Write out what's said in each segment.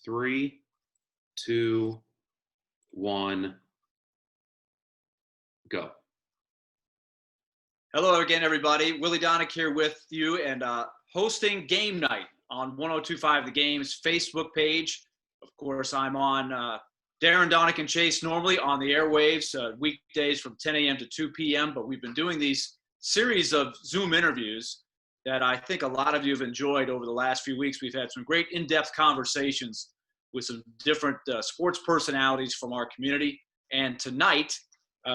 Three, two, one, go. Hello again, everybody. Willy Daunic here with you and hosting Game Night on 102.5 The Game's Facebook page. Of course, I'm on Darren, Daunic, and Chase normally on the airwaves weekdays from 10 a.m. to 2 p.m., but we've been doing these series of Zoom interviews that I think a lot of you have enjoyed over the last few weeks. We've had some great in-depth conversations with some different sports personalities from our community. And tonight,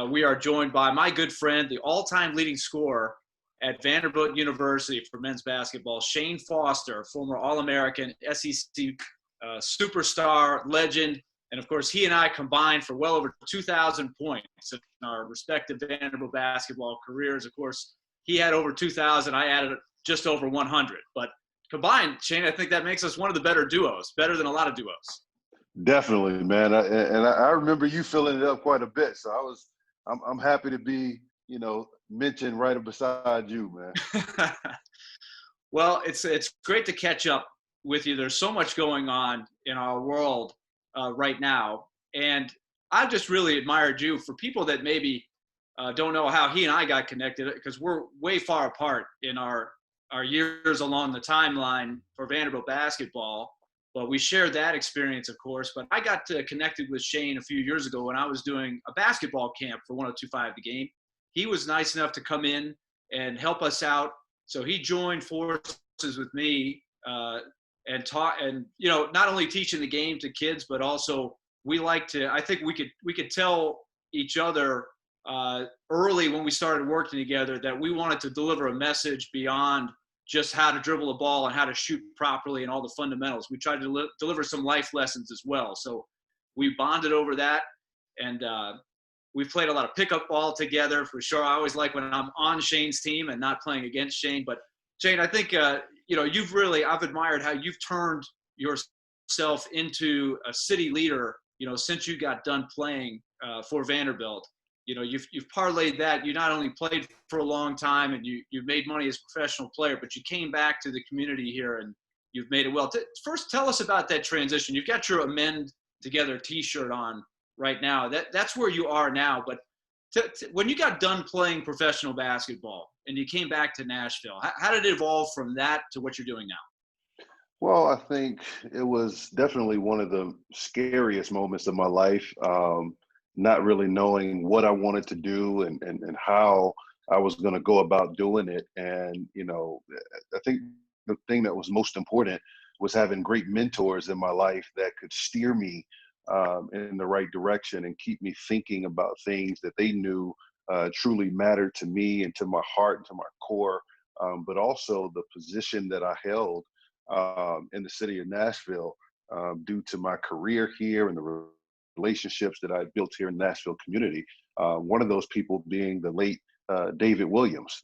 we are joined by my good friend, the all-time leading scorer at Vanderbilt University for men's basketball, Shan Foster, former All-American, SEC superstar, legend. And, of course, he and I combined for well over 2,000 points in our respective Vanderbilt basketball careers. Of course, he had over 2,000. I added just over 100. But combined, Shane, I think that makes us one of the better duos, better than a lot of duos. Definitely, man. I remember you filling it up quite a bit. So I'm happy to be, mentioned right beside you, man. Well, it's great to catch up with you. There's so much going on in our world right now. And I've just really admired you. For people that maybe don't know how he and I got connected, because we're way far apart in our years along the timeline for Vanderbilt basketball. But we shared that experience, of course. But I got connected with Shane a few years ago when I was doing a basketball camp for 102.5 The Game. He was nice enough to come in and help us out. So he joined forces with me and taught, and not only teaching the game to kids, but also I think we could tell each other early when we started working together that we wanted to deliver a message beyond just how to dribble a ball and how to shoot properly and all the fundamentals. We tried to deliver some life lessons as well. So we bonded over that, and we've played a lot of pickup ball together for sure. I always like when I'm on Shane's team and not playing against Shane. But Shane, I think I've admired how you've turned yourself into a city leader. Since you got done playing for Vanderbilt. You've parlayed that. You not only played for a long time and you made money as a professional player, but you came back to the community here and you've made it well. First, tell us about that transition. You've got your Amend Together T-shirt on right now. That's where you are now. But when you got done playing professional basketball and you came back to Nashville, how did it evolve from that to what you're doing now? Well, I think it was definitely one of the scariest moments of my life. Not really knowing what I wanted to do and how I was going to go about doing it. And, I think the thing that was most important was having great mentors in my life that could steer me in the right direction and keep me thinking about things that they knew truly mattered to me and to my heart and to my core, but also the position that I held in the city of Nashville due to my career here and the relationships that I built here in the Nashville community. One of those people being the late David Williams,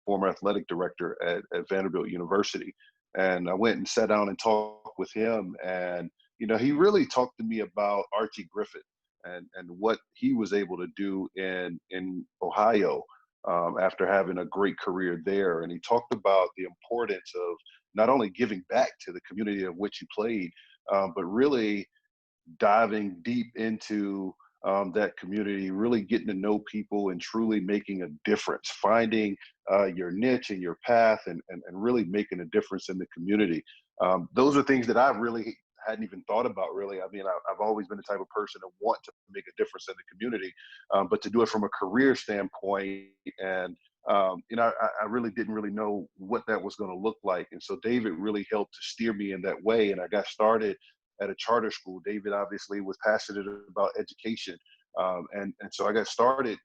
former athletic director at Vanderbilt University. And I went and sat down and talked with him. And, he really talked to me about Archie Griffin and what he was able to do in Ohio after having a great career there. And he talked about the importance of not only giving back to the community of which he played, but really diving deep into that community, really getting to know people and truly making a difference, finding your niche and your path and really making a difference in the community. Those are things that I really hadn't even thought about, really. I mean, I've always been the type of person to want to make a difference in the community, but to do it from a career standpoint and I really didn't really know what that was going to look like. And so David really helped to steer me in that way. And I got started at a charter school. David obviously was passionate about education. And so I got started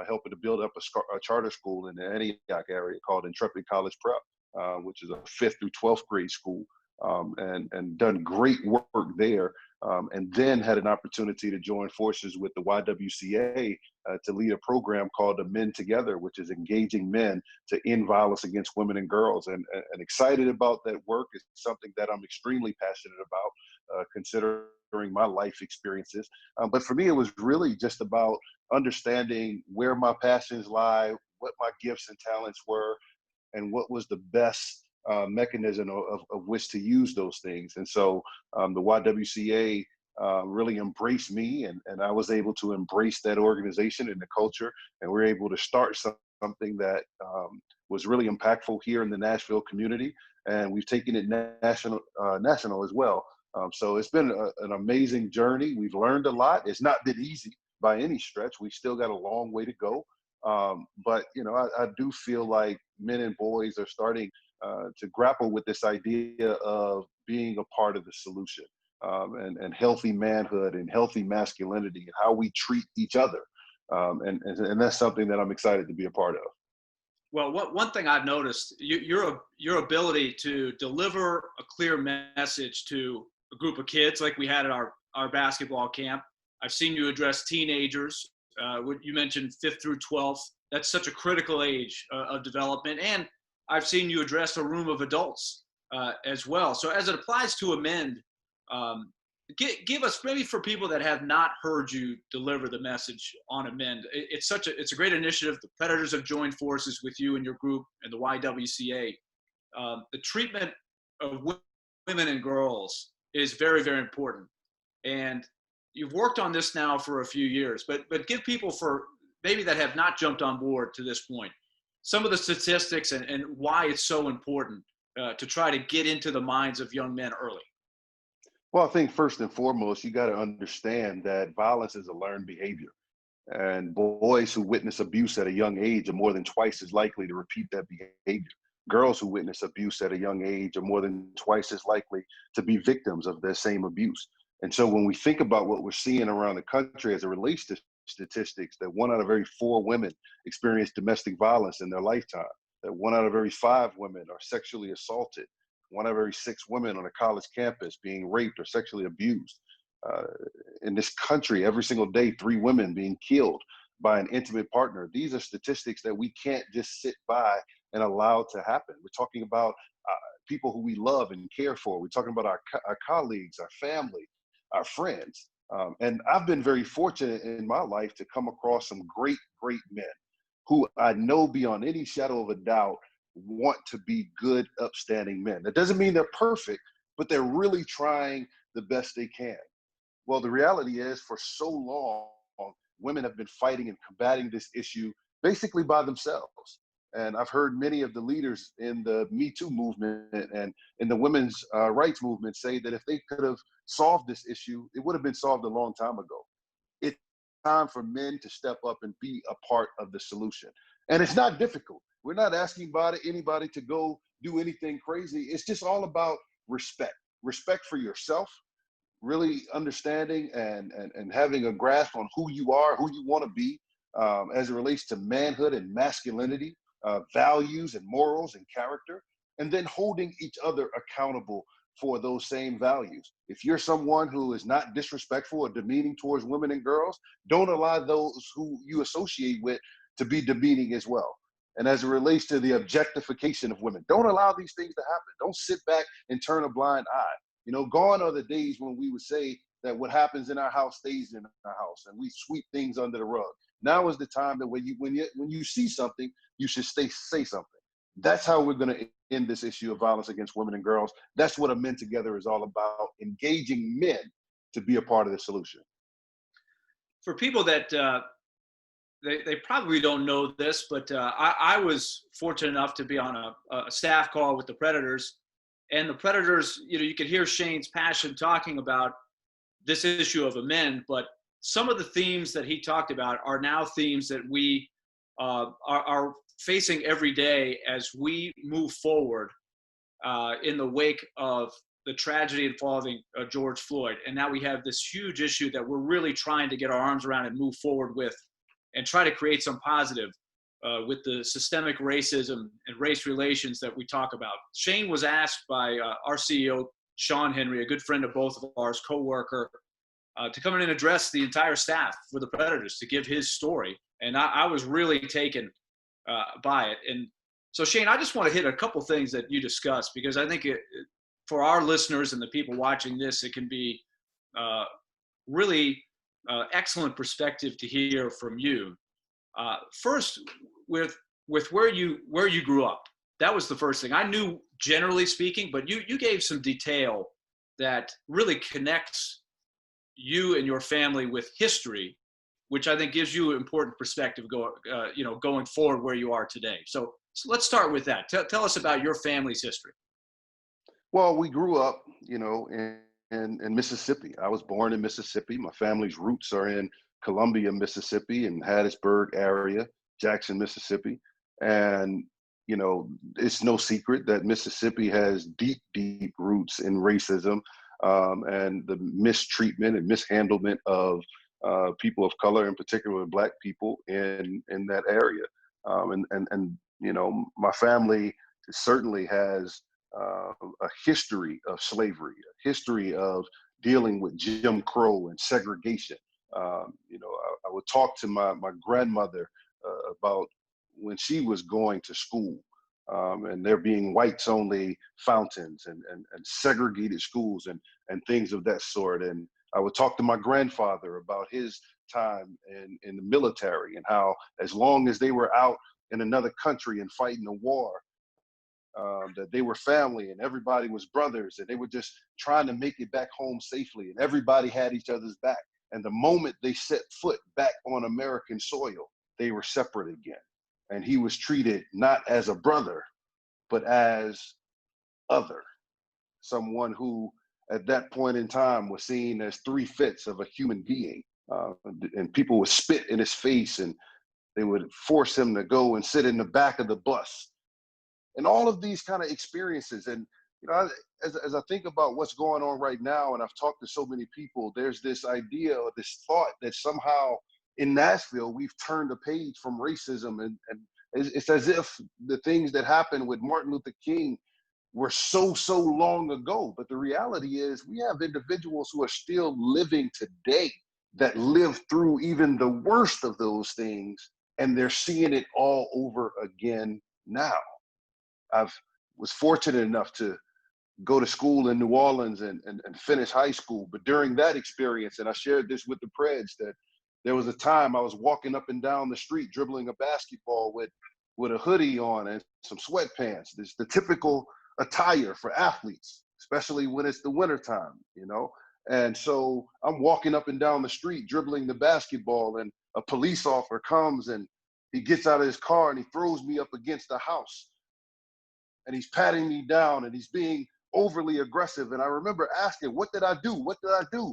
helping to build up a charter school in the Antioch area called Intrepid College Prep, which is a 5th through 12th grade school, and done great work there. And then had an opportunity to join forces with the YWCA to lead a program called Amend Together, which is engaging men to end violence against women and girls. And excited about that work. Is something that I'm extremely passionate about, considering my life experiences. But for me, it was really just about understanding where my passions lie, what my gifts and talents were, and what was the best mechanism of which to use those things. And so the YWCA really embraced me, and I was able to embrace that organization and the culture, and we're able to start something that was really impactful here in the Nashville community, and we've taken it national as well. So it's been an amazing journey. We've learned a lot. It's not been easy by any stretch. We still got a long way to go. But, you know, I do feel like men and boys are starting to grapple with this idea of being a part of the solution, and healthy manhood and healthy masculinity and how we treat each other. And that's something that I'm excited to be a part of. Well, one thing I've noticed, your ability to deliver a clear message to a group of kids like we had at our basketball camp. I've seen you address teenagers. You mentioned 5th through 12th. That's such a critical age of development. And I've seen you address a room of adults as well. So as it applies to Amend, give us, maybe for people that have not heard you deliver the message on Amend, it's a great initiative. The Predators have joined forces with you and your group and the YWCA. The treatment of women and girls is very, very important. And you've worked on this now for a few years, but give people, for maybe that have not jumped on board to this point, some of the statistics and why it's so important to try to get into the minds of young men early. Well, I think first and foremost, you got to understand that violence is a learned behavior. And boys who witness abuse at a young age are more than twice as likely to repeat that behavior. Girls who witness abuse at a young age are more than twice as likely to be victims of that same abuse. And so when we think about what we're seeing around the country as it relates to statistics, that 1 out of every 4 women experience domestic violence in their lifetime, that 1 out of every 5 women are sexually assaulted, 1 out of every 6 women on a college campus being raped or sexually abused. In this country, every single day, 3 women being killed by an intimate partner. These are statistics that we can't just sit by and allow to happen. We're talking about people who we love and care for. We're talking about our colleagues, our family, our friends. And I've been very fortunate in my life to come across some great, great men who I know beyond any shadow of a doubt want to be good, upstanding men. That doesn't mean they're perfect, but they're really trying the best they can. Well, the reality is, for so long, women have been fighting and combating this issue basically by themselves. And I've heard many of the leaders in the Me Too movement and in the women's rights movement say that if they could have solved this issue, it would have been solved a long time ago. It's time for men to step up and be a part of the solution. And it's not difficult. We're not asking anybody to go do anything crazy. It's just all about respect for yourself, really understanding and having a grasp on who you are, who you want to be, as it relates to manhood and masculinity, values and morals and character, and then holding each other accountable for those same values. If you're someone who is not disrespectful or demeaning towards women and girls, don't allow those who you associate with to be demeaning as well. And as it relates to the objectification of women, don't allow these things to happen. Don't sit back and turn a blind eye. You know, gone are the days when we would say that what happens in our house stays in our house and we sweep things under the rug. Now is the time that when you see something, you should say something. That's how we're going to end this issue of violence against women and girls. That's what Amend Together is all about, engaging men to be a part of the solution. For people that they probably don't know this, but I was fortunate enough to be on a staff call with the Predators. And the Predators, you know, you could hear Shane's passion talking about this issue of Amend, but some of the themes that he talked about are now themes that we are facing every day as we move forward in the wake of the tragedy involving George Floyd. And now we have this huge issue that we're really trying to get our arms around and move forward with and try to create some positive with the systemic racism and race relations that we talk about. Shane was asked by our CEO, Sean Henry, a good friend of both of ours, co-worker, to come in and address the entire staff for the Predators, to give his story. And I was really taken by it. And so, Shane, I just want to hit a couple things that you discussed, because I think for our listeners and the people watching this, it can be really excellent perspective to hear from you. First, with where you grew up, that was the first thing. I knew generally speaking, but you gave some detail that really connects you and your family with history, which I think gives you important perspective going forward where you are today. So let's start with that. Tell us about your family's history. Well, we grew up, in Mississippi. I was born in Mississippi. My family's roots are in Columbia, Mississippi, and Hattiesburg area, Jackson, Mississippi. And, it's no secret that Mississippi has deep, deep roots in racism, and the mistreatment and mishandlement of people of color, in particular Black people in that area. My family certainly has a history of slavery, a history of dealing with Jim Crow and segregation. I would talk to my grandmother about when she was going to school, and there being whites only fountains and segregated schools and things of that sort. And I would talk to my grandfather about his time in the military and how as long as they were out in another country and fighting a war, that they were family and everybody was brothers and they were just trying to make it back home safely and everybody had each other's back. And the moment they set foot back on American soil, they were separate again. And he was treated not as a brother, but as other, someone who at that point in time was seen as 3/5 of a human being. And people would spit in his face and they would force him to go and sit in the back of the bus. And all of these kind of experiences. And, as I think about what's going on right now, and I've talked to so many people, there's this idea or this thought that somehow in Nashville, we've turned a page from racism. And it's as if the things that happened with Martin Luther King were so long ago. But the reality is we have individuals who are still living today that lived through even the worst of those things, and they're seeing it all over again now. I was fortunate enough to go to school in New Orleans and finish high school. But during that experience, and I shared this with the Preds, that there was a time I was walking up and down the street dribbling a basketball with a hoodie on and some sweatpants. This the typical attire for athletes, especially when it's the wintertime, And so I'm walking up and down the street dribbling the basketball, and a police officer comes and he gets out of his car and he throws me up against the house. And he's patting me down and he's being overly aggressive. And I remember asking, what did I do? What did I do?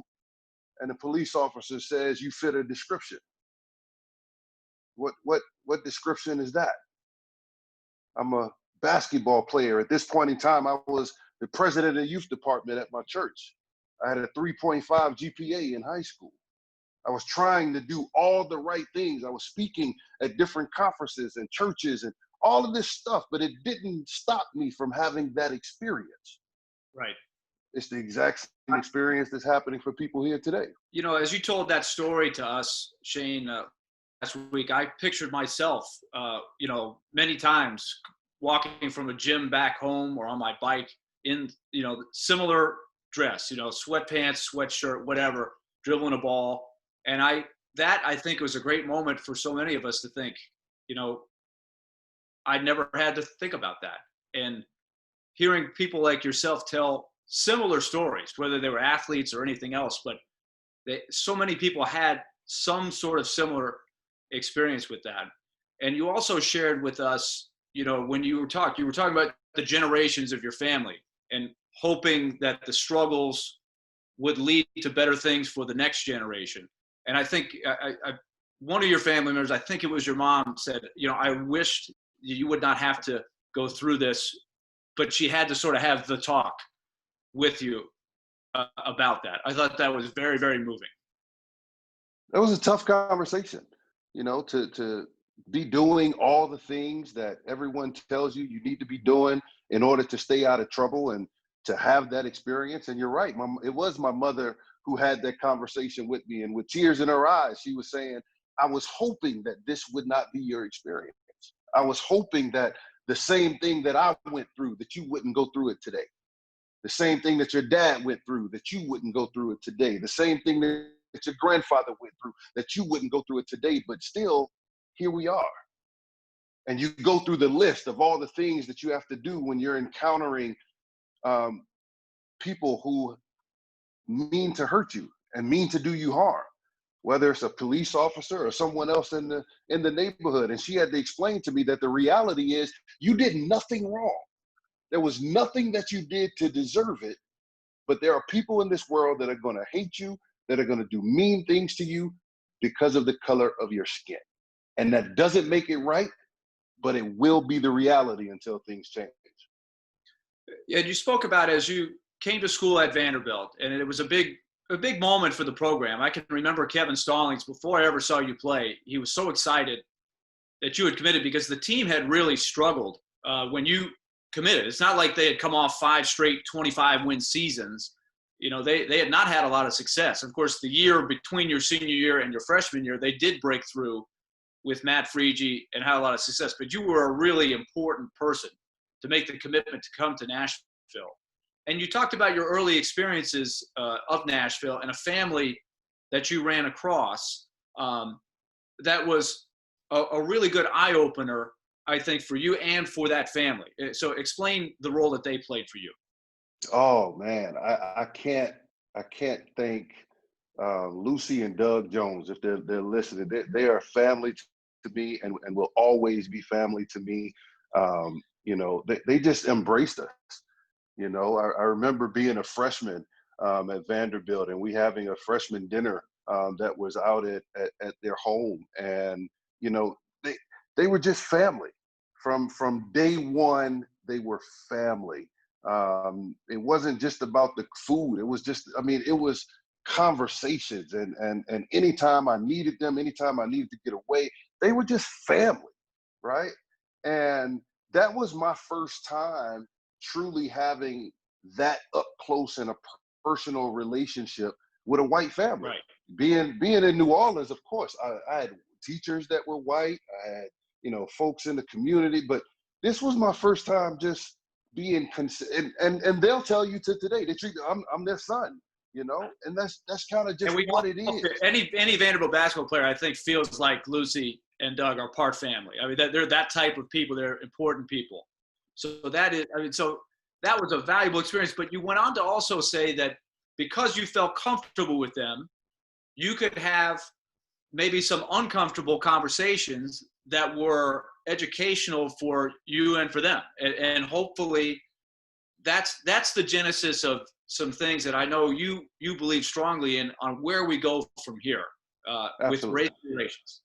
And the police officer says, you fit a description. What description is that? I'm a basketball player. At this point in time, I was the president of the youth department at my church. I had a 3.5 GPA in high school. I was trying to do all the right things. I was speaking at different conferences and churches and all of this stuff, but it didn't stop me from having that experience. Right. It's the exact same experience that's happening for people here today. As you told that story to us, Shane, last week, I pictured myself, many times walking from a gym back home or on my bike in, similar dress, sweatpants, sweatshirt, whatever, dribbling a ball. And I think it was a great moment for so many of us to think, I never had to think about that. And hearing people like yourself tell similar stories, whether they were athletes or anything else, but so many people had some sort of similar experience with that. And you also shared with us, when you were talking about the generations of your family and hoping that the struggles would lead to better things for the next generation. And I think one of your family members, I think it was your mom, said, I wished you would not have to go through this, but she had to sort of have the talk with you about that. I thought that was very, very moving. That was a tough conversation, to be doing all the things that everyone tells you need to be doing in order to stay out of trouble and to have that experience. And you're right, it was my mother who had that conversation with me, and with tears in her eyes, she was saying, I was hoping that this would not be your experience. I was hoping that the same thing that I went through, that you wouldn't go through it today. The same thing that your dad went through, that you wouldn't go through it today. The same thing that your grandfather went through, that you wouldn't go through it today. But still, here we are. and you go through the list of all the things that you have to do when you're encountering people who mean to hurt you and mean to do you harm, whether it's a police officer or someone else in the neighborhood. And she had to explain to me that the reality is you did nothing wrong. There was nothing that you did to deserve it, but there are people in this world that are going to hate you, that are going to do mean things to you because of the color of your skin. And that doesn't make it right, but it will be the reality until things change. Yeah, you spoke about as you came to school at Vanderbilt, and it was a big moment for the program. I can remember Kevin Stallings, before I ever saw you play, he was so excited that you had committed because the team had really struggled when you committed. It's not like they had come off 5 straight 25-win seasons. You know, they had not had a lot of success. Of course, the year between your senior year and your freshman year, they did break through with Matt Friege and had a lot of success. But you were a really important person to make the commitment to come to Nashville. And you talked about your early experiences of Nashville and a family that you ran across that was a really good eye-opener, I think, for you and for that family. So explain the role that they played for you. Oh man, I can't thank Lucy and Doug Jones if they're listening. They are family to me and will always be family to me. You know, they just embraced us. You know, I remember being a freshman at Vanderbilt and we having a freshman dinner that was out at their home, and you know they were just family from day one. They were family. It wasn't just about the food. It was just, I mean, it was conversations and anytime I needed them, anytime I needed to get away, they were just family, right? And that was my first time truly having that up close and a personal relationship with a white family. Right. Being in New Orleans, of course, I had teachers that were white. I had, you know, folks in the community, but this was my first time just being and they'll tell you to today they treat I'm their son, you know, and that's kind of just what it is. Any Vanderbilt basketball player, I think, feels like Lucy and Doug are part family. I mean, they're that type of people. They're important people. So that is, I mean, so that was a valuable experience. But you went on to also say that because you felt comfortable with them, you could have maybe some uncomfortable conversations that were educational for you and for them. And hopefully that's the genesis of some things that I know you believe strongly in on where we go from here with race relations.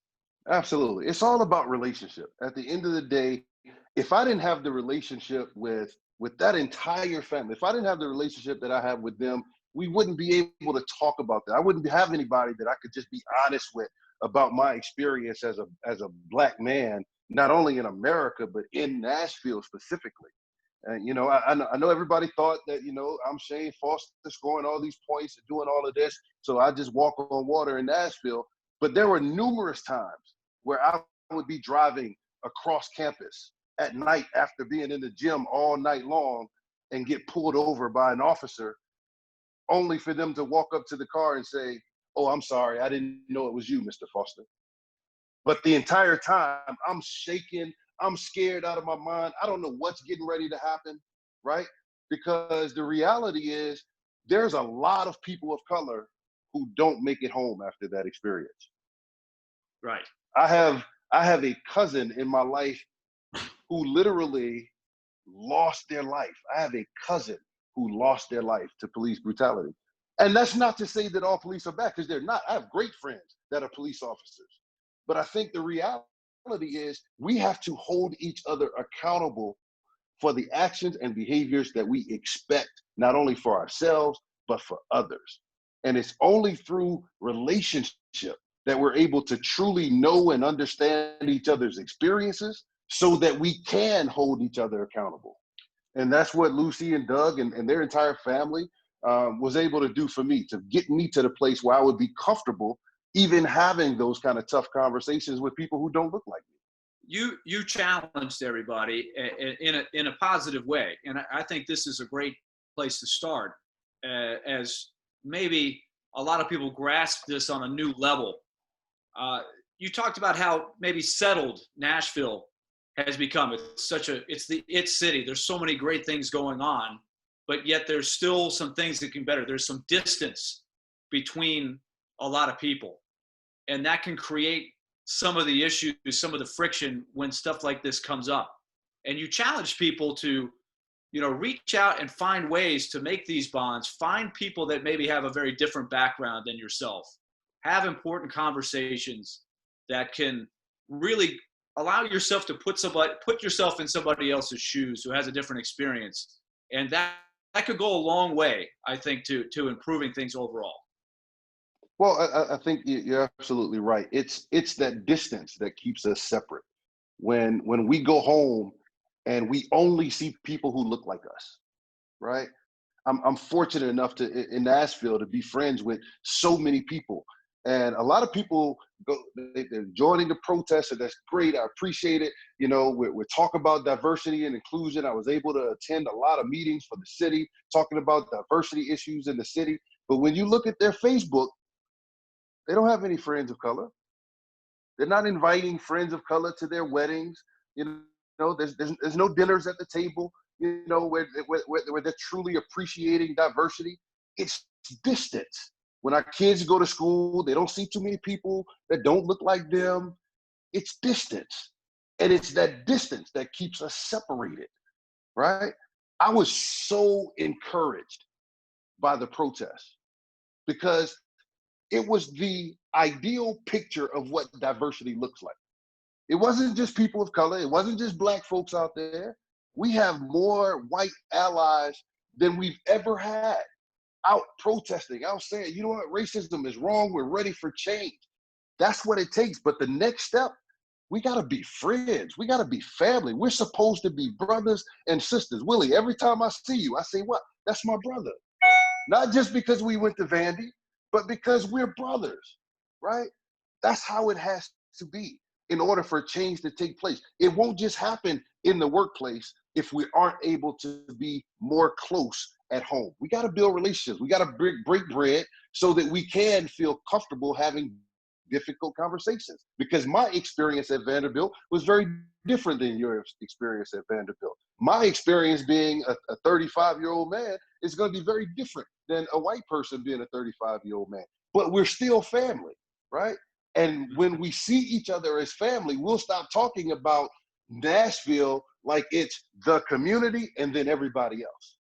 Absolutely. It's all about relationship. At the end of the day, if I didn't have the relationship with that entire family, if I didn't have the relationship that I have with them, we wouldn't be able to talk about that. I wouldn't have anybody that I could just be honest with about my experience as a Black man, not only in America, but in Nashville specifically. And, you know, I know everybody thought that, you know, I'm Shan Foster scoring all these points and doing all of this, so I just walk on water in Nashville. But there were numerous times where I would be driving across campus at night after being in the gym all night long and get pulled over by an officer, only for them to walk up to the car and say, "Oh, I'm sorry, I didn't know it was you, Mr. Foster." But the entire time, I'm shaking, I'm scared out of my mind. I don't know what's getting ready to happen, right? Because the reality is there's a lot of people of color who don't make it home after that experience. Right. I have a cousin in my life who literally lost their life. I have a cousin who lost their life to police brutality. And that's not to say that all police are bad, because they're not. I have great friends that are police officers. But I think the reality is we have to hold each other accountable for the actions and behaviors that we expect, not only for ourselves, but for others. And it's only through relationship that we're able to truly know and understand each other's experiences so that we can hold each other accountable. And that's what Lucy and Doug and their entire family was able to do for me, to get me to the place where I would be comfortable even having those kind of tough conversations with people who don't look like me. You challenged everybody in a positive way, and I think this is a great place to start, as maybe a lot of people grasp this on a new level. You talked about how maybe settled Nashville has become. It's the it city. There's so many great things going on, but yet there's still some things that can be better. There's some distance between a lot of people, and that can create some of the issues, some of the friction when stuff like this comes up. And you challenge people to, reach out and find ways to make these bonds, find people that maybe have a very different background than yourself, have important conversations that can really allow yourself to put yourself in somebody else's shoes who has a different experience. And that could go a long way, I think, to improving things overall. Well, I think you're absolutely right. It's that distance that keeps us separate. When we go home and we only see people who look like us, right? I'm fortunate enough in Nashville to be friends with so many people, and a lot of people they're joining the protest, and that's great. I appreciate it. We're talking about diversity and inclusion. I was able to attend a lot of meetings for the city talking about diversity issues in the city. But when you look at their Facebook, they don't have any friends of color. They're not inviting friends of color to their weddings. There's no dinners at the table, where they're truly appreciating diversity. It's distance. When our kids go to school, they don't see too many people that don't look like them. It's distance. And it's that distance that keeps us separated, right? I was so encouraged by the protest because it was the ideal picture of what diversity looks like. It wasn't just people of color. It wasn't just Black folks out there. We have more white allies than we've ever had out protesting, out saying, you know what, racism is wrong. We're ready for change. That's what it takes. But the next step, we got to be friends. We got to be family. We're supposed to be brothers and sisters. Willie, every time I see you, I say, what? That's my brother. Not just because we went to Vandy, but because we're brothers, right? That's how it has to be in order for change to take place. It won't just happen in the workplace if we aren't able to be more close at home. We got to build relationships. We got to break bread so that we can feel comfortable having difficult conversations. Because my experience at Vanderbilt was very different than your experience at Vanderbilt. My experience being a 35-year-old man is going to be very different than a white person being a 35-year-old man. But we're still family, right? And when we see each other as family, we'll stop talking about Nashville like it's the community and then everybody else.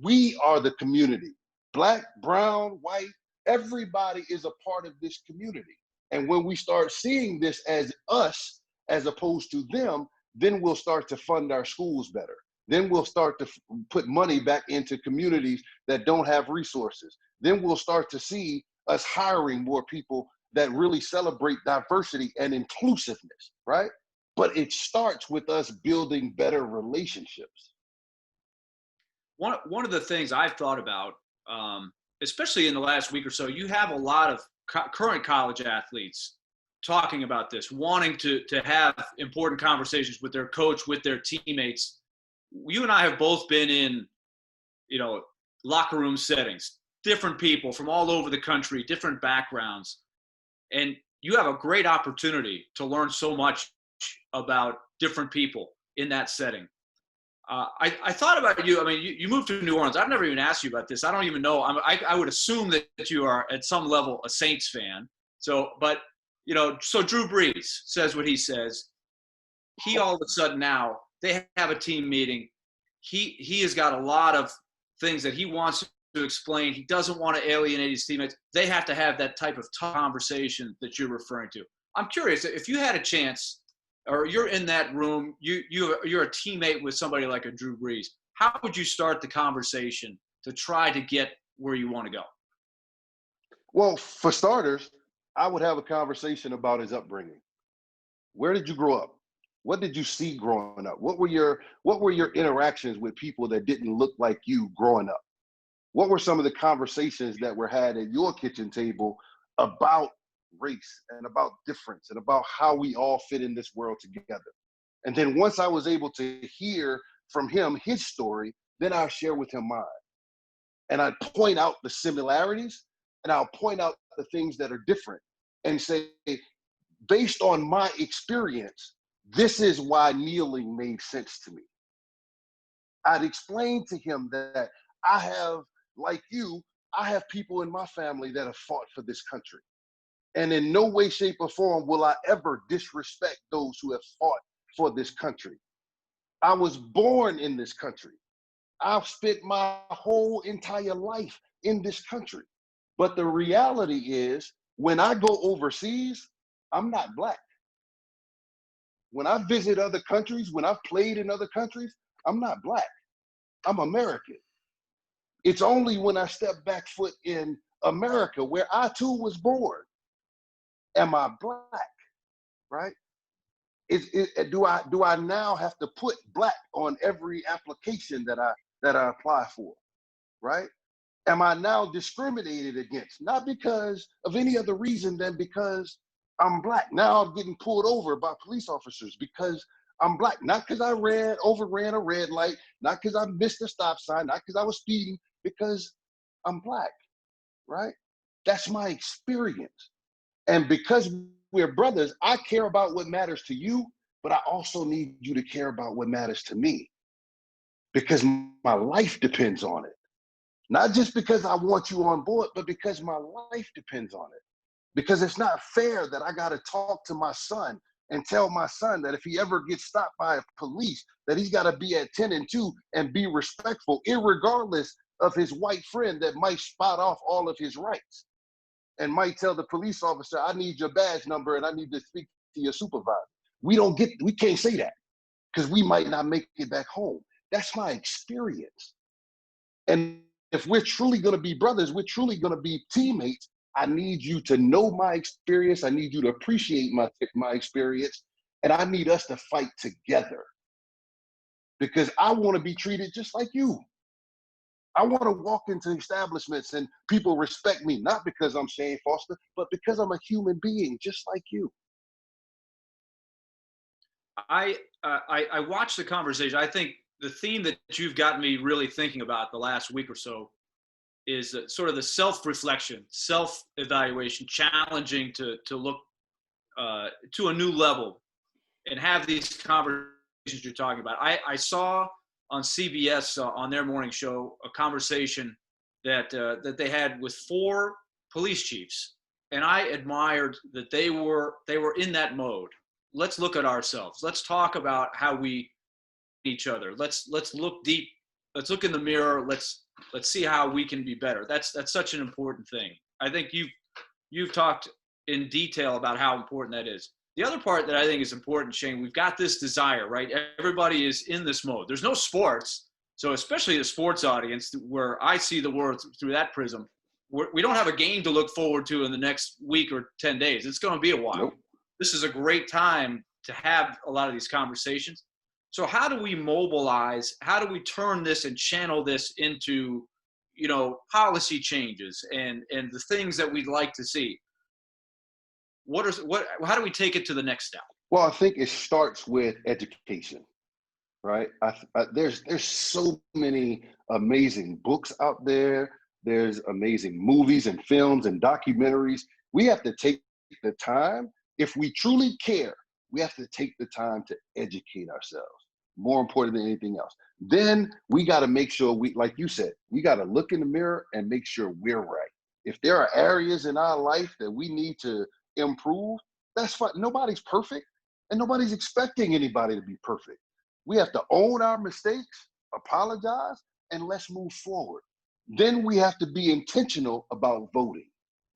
We are the community. Black, brown, white, everybody is a part of this community. And when we start seeing this as us as opposed to them, then we'll start to fund our schools better. Then we'll start to put money back into communities that don't have resources. Then we'll start to see us hiring more people that really celebrate diversity and inclusiveness, right? But it starts with us building better relationships. One of the things I've thought about, especially in the last week or so, you have a lot of current college athletes talking about this, wanting to have important conversations with their coach, with their teammates. You and I have both been in, locker room settings, different people from all over the country, different backgrounds. And you have a great opportunity to learn so much about different people in that setting. I thought about you. I mean, you moved to New Orleans. I've never even asked you about this. I don't even know. I would assume that you are at some level a Saints fan. So Drew Brees says what he says. He all of a sudden now, they have a team meeting. He has got a lot of things that he wants to explain. He doesn't want to alienate his teammates. They have to have that type of conversation that you're referring to. I'm curious, if you had a chance, or you're in that room, you're a teammate with somebody like a Drew Brees, how would you start the conversation to try to get where you want to go? Well, for starters, I would have a conversation about his upbringing. Where did you grow up? What did you see growing up? What were your interactions with people that didn't look like you growing up? What were some of the conversations that were had at your kitchen table about race and about difference and about how we all fit in this world together? And then once I was able to hear from him his story, then I'll share with him mine. And I'd point out the similarities and I'll point out the things that are different and say, based on my experience, This is why kneeling made sense to me. I'd explained to him that I have, like you, I have people in my family that have fought for this country. And in no way, shape, or form will I ever disrespect those who have fought for this country. I was born in this country. I've spent my whole entire life in this country. But the reality is, when I go overseas, I'm not Black. When I visit other countries, when I've played in other countries, I'm not Black. I'm American. It's only when I step back foot in America, where I too was born, am I Black, right? Do I now have to put Black on every application that I apply for, right? Am I now discriminated against? Not because of any other reason than because I'm Black. Now I'm getting pulled over by police officers because I'm Black. Not because I overran a red light, not because I missed a stop sign, not because I was speeding, because I'm Black, right? That's my experience. And because we're brothers, I care about what matters to you, but I also need you to care about what matters to me, because my life depends on it. Not just because I want you on board, but because my life depends on it. Because it's not fair that I got to talk to my son and tell my son that if he ever gets stopped by police, that he's got to be at 10 and 2 and be respectful, irregardless of his white friend that might spot off all of his rights and might tell the police officer, I need your badge number and I need to speak to your supervisor. We can't say that because we might not make it back home. That's my experience. And if we're truly going to be brothers, we're truly going to be teammates, I need you to know my experience. I need you to appreciate my experience. And I need us to fight together, because I want to be treated just like you. I want to walk into establishments and people respect me, not because I'm Shan Foster, but because I'm a human being just like you. I watched the conversation. I think the theme that you've gotten me really thinking about the last week or so is sort of the self-reflection, self-evaluation, challenging to look to a new level and have these conversations you're talking about. I saw on CBS on their morning show a conversation that they had with 4 police chiefs, and I admired that they were in that mode. Let's look at ourselves. Let's talk about how we each other. Let's look deep. Let's look in the mirror. Let's see how we can be better. That's such an important thing. I think you've talked in detail about how important that is. The other part that I think is important, Shane, we've got this desire, right? Everybody is in this mode. There's no sports, so especially the sports audience, where I see the world through that prism, we don't have a game to look forward to in the next week or 10 days. It's going to be a while. Nope. This is a great time to have a lot of these conversations. So how do we mobilize? How do we turn this and channel this into, policy changes and the things that we'd like to see? How do we take it to the next step? Well, I think it starts with education, right? There's so many amazing books out there. There's amazing movies and films and documentaries. We have to take the time. If we truly care, we have to take the time to educate ourselves, more important than anything else. Then we got to make sure like you said, we got to look in the mirror and make sure we're right. If there are areas in our life that we need to improve, that's fine. Nobody's perfect, and nobody's expecting anybody to be perfect. We have to own our mistakes, apologize, and let's move forward. Then we have to be intentional about voting.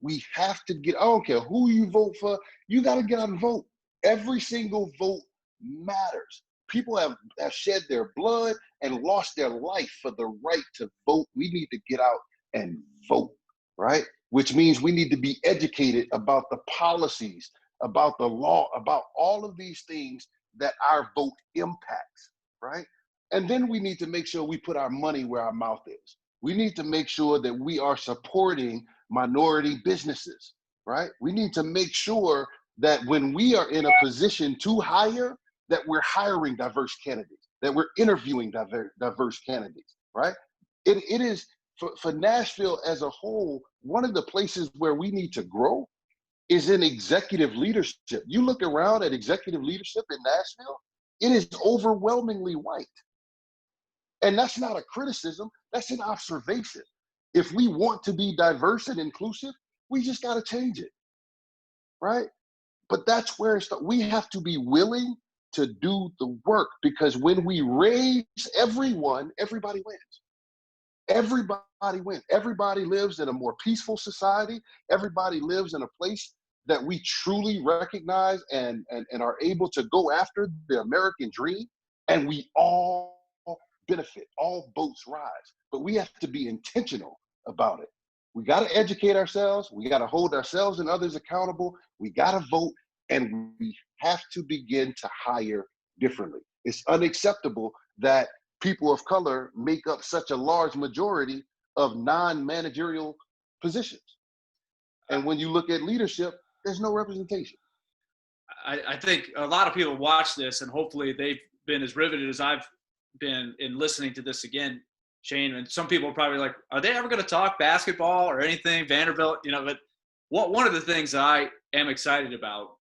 We have to I don't care who you vote for, you got to get out and vote. Every single vote matters. People have shed their blood and lost their life for the right to vote. We need to get out and vote, right? Which means we need to be educated about the policies, about the law, about all of these things that our vote impacts, right? And then we need to make sure we put our money where our mouth is. We need to make sure that we are supporting minority businesses, right? We need to make sure that when we are in a position to hire, that we're hiring diverse candidates, that we're interviewing diverse candidates, right? It is, for Nashville as a whole, one of the places where we need to grow is in executive leadership. You look around at executive leadership in Nashville, it is overwhelmingly white. And that's not a criticism, that's an observation. If we want to be diverse and inclusive, we just got to change it, right? But that's where we have to be willing to do the work, because when we raise everyone, everybody wins. Everybody wins. Everybody lives in a more peaceful society. Everybody lives in a place that we truly recognize and are able to go after the American dream, and we all benefit, all boats rise. But we have to be intentional about it. We got to educate ourselves. We got to hold ourselves and others accountable. We got to vote, and we have to begin to hire differently. It's unacceptable that people of color make up such a large majority of non-managerial positions. And when you look at leadership, there's no representation. I think a lot of people watch this, and hopefully they've been as riveted as I've been in listening to this again, Shane. And some people are probably like, are they ever going to talk basketball or anything, Vanderbilt? But one of the things that I am excited about,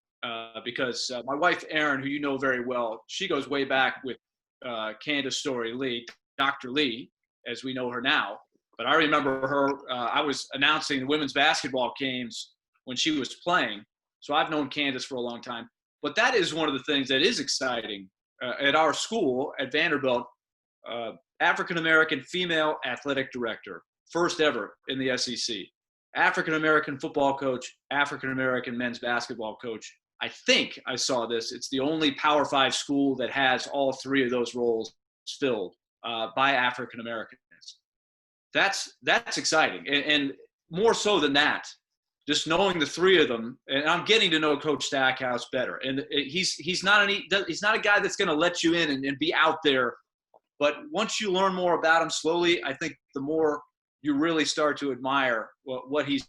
because my wife, Erin, who you know very well, she goes way back with Candace Story Lee, Dr. Lee, as we know her now. But I remember her, I was announcing the women's basketball games when she was playing. So I've known Candace for a long time. But that is one of the things that is exciting at our school at Vanderbilt. African-American female athletic director, first ever in the SEC. African-American football coach, African-American men's basketball coach. I think I saw this. It's the only Power 5 school that has all three of those roles filled by African-Americans. That's exciting. And more so than that, just knowing the three of them, and I'm getting to know Coach Stackhouse better. And he's not a guy that's going to let you in and be out there. But once you learn more about him slowly, I think the more you really start to admire what he's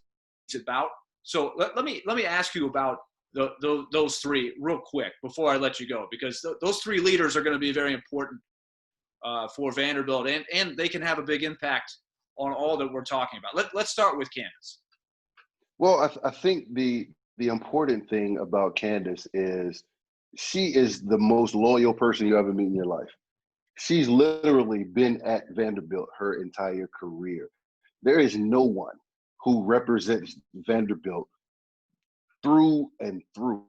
about. So let me ask you about those three real quick before I let you go, because those three leaders are going to be very important for Vanderbilt, and they can have a big impact on all that we're talking about. Let's start with Candace. Well, I think the important thing about Candace is she is the most loyal person you ever meet in your life. She's literally been at Vanderbilt her entire career. There is no one who represents Vanderbilt through and through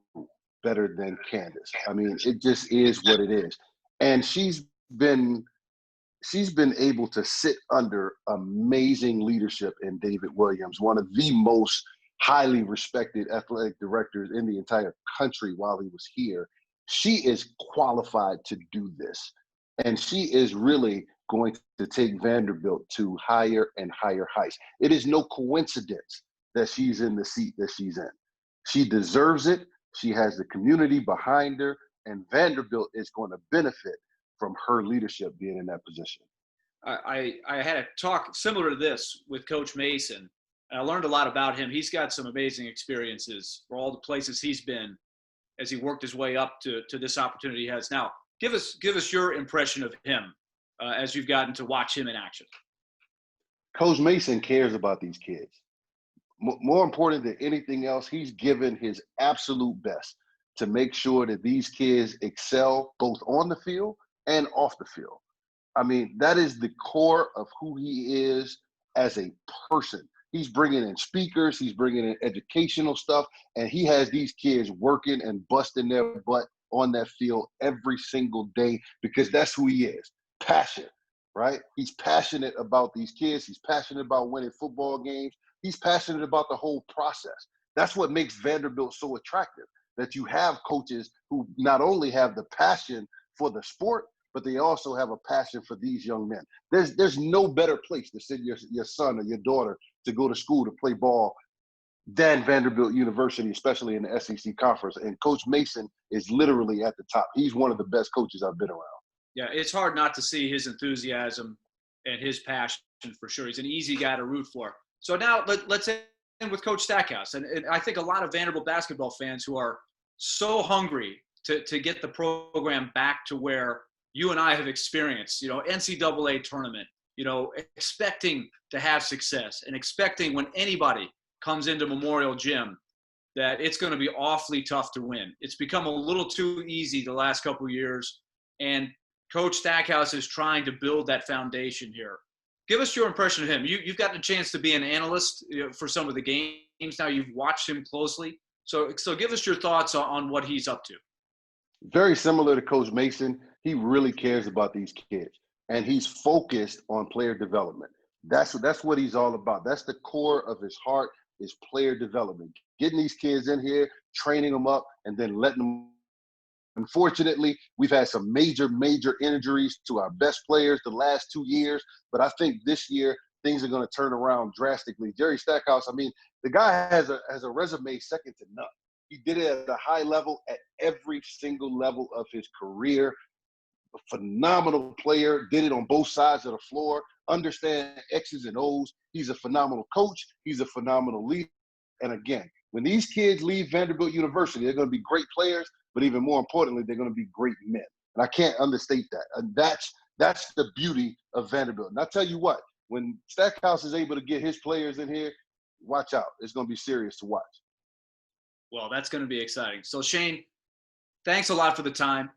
better than Candace. I mean, it just is what it is. And she's been able to sit under amazing leadership in David Williams, one of the most highly respected athletic directors in the entire country while he was here. She is qualified to do this. And she is really going to take Vanderbilt to higher and higher heights. It is no coincidence that she's in the seat that she's in. She deserves it. She has the community behind her, and Vanderbilt is going to benefit from her leadership being in that position. I had a talk similar to this with Coach Mason, and I learned a lot about him. He's got some amazing experiences for all the places he's been as he worked his way up to this opportunity he has now. Give us your impression of him as you've gotten to watch him in action. Coach Mason cares about these kids. More important than anything else, he's given his absolute best to make sure that these kids excel both on the field and off the field. I mean, that is the core of who he is as a person. He's bringing in speakers, he's bringing in educational stuff, and he has these kids working and busting their butt on that field every single day, because that's who he is. Passion, right? He's passionate about these kids. He's passionate about winning football games. He's passionate about the whole process. That's what makes Vanderbilt so attractive, that you have coaches who not only have the passion for the sport, but they also have a passion for these young men. There's no better place to send your son or your daughter to go to school to play ball than Vanderbilt University, especially in the SEC conference. And Coach Mason is literally at the top. He's one of the best coaches I've been around. Yeah, it's hard not to see his enthusiasm and his passion for sure. He's an easy guy to root for. So now let's end with Coach Stackhouse. And I think a lot of Vanderbilt basketball fans who are so hungry to get the program back to where you and I have experienced, NCAA tournament, expecting to have success and expecting when anybody comes into Memorial Gym that it's going to be awfully tough to win. It's become a little too easy the last couple of years, and Coach Stackhouse is trying to build that foundation here. Give us your impression of him. You've gotten a chance to be an analyst for some of the games now. You've watched him closely. So give us your thoughts on what he's up to. Very similar to Coach Mason. He really cares about these kids, and he's focused on player development. That's what he's all about. That's the core of his heart, is player development. Getting these kids in here, training them up, and then letting them. Unfortunately, we've had some major injuries to our best players the last 2 years, but I think this year things are going to turn around drastically. Jerry Stackhouse, I mean, the guy has a resume second to none. He did it at a high level at every single level of his career. A phenomenal player, did it on both sides of the floor, understand X's and O's. He's a phenomenal coach. He's a phenomenal leader. And again, when these kids leave Vanderbilt University, they're going to be great players, but even more importantly, they're going to be great men. And I can't understate that. And that's the beauty of Vanderbilt. And I tell you what, when Stackhouse is able to get his players in here, watch out. It's going to be serious to watch. Well, that's going to be exciting. So, Shane, thanks a lot for the time.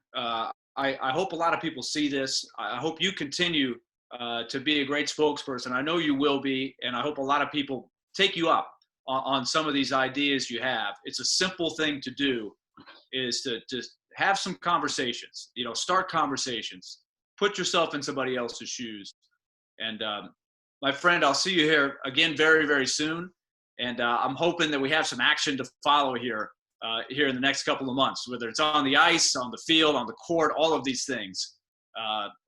I hope a lot of people see this. I hope you continue to be a great spokesperson. I know you will be, and I hope a lot of people take you up on some of these ideas you have. It's a simple thing to do, is to just have some conversations, start conversations, put yourself in somebody else's shoes. And my friend, I'll see you here again very, very soon. And I'm hoping that we have some action to follow here in the next couple of months, whether it's on the ice, on the field, on the court, all of these things.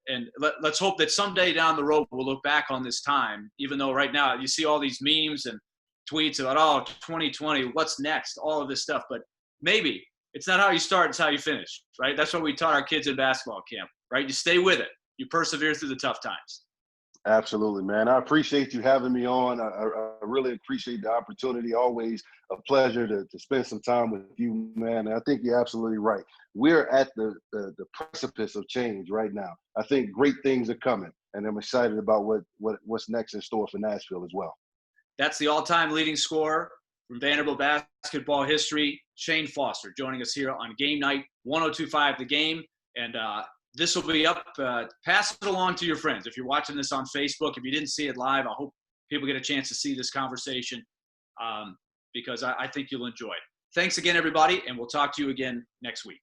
And let's hope that someday down the road we'll look back on this time, even though right now you see all these memes and tweets about, 2020, what's next, all of this stuff. But maybe it's not how you start, it's how you finish, right? That's what we taught our kids in basketball camp, right? You stay with it. You persevere through the tough times. Absolutely, man. I appreciate you having me on. I really appreciate the opportunity. Always a pleasure to spend some time with you, man. And I think you're absolutely right. We're at the precipice of change right now. I think great things are coming, and I'm excited about what's next in store for Nashville as well. That's the all-time leading scorer from Vanderbilt basketball history, Shan Foster, joining us here on Game Night 102.5 The Game. And this will be up. Pass it along to your friends. If you're watching this on Facebook, if you didn't see it live, I hope people get a chance to see this conversation because I think you'll enjoy it. Thanks again, everybody, and we'll talk to you again next week.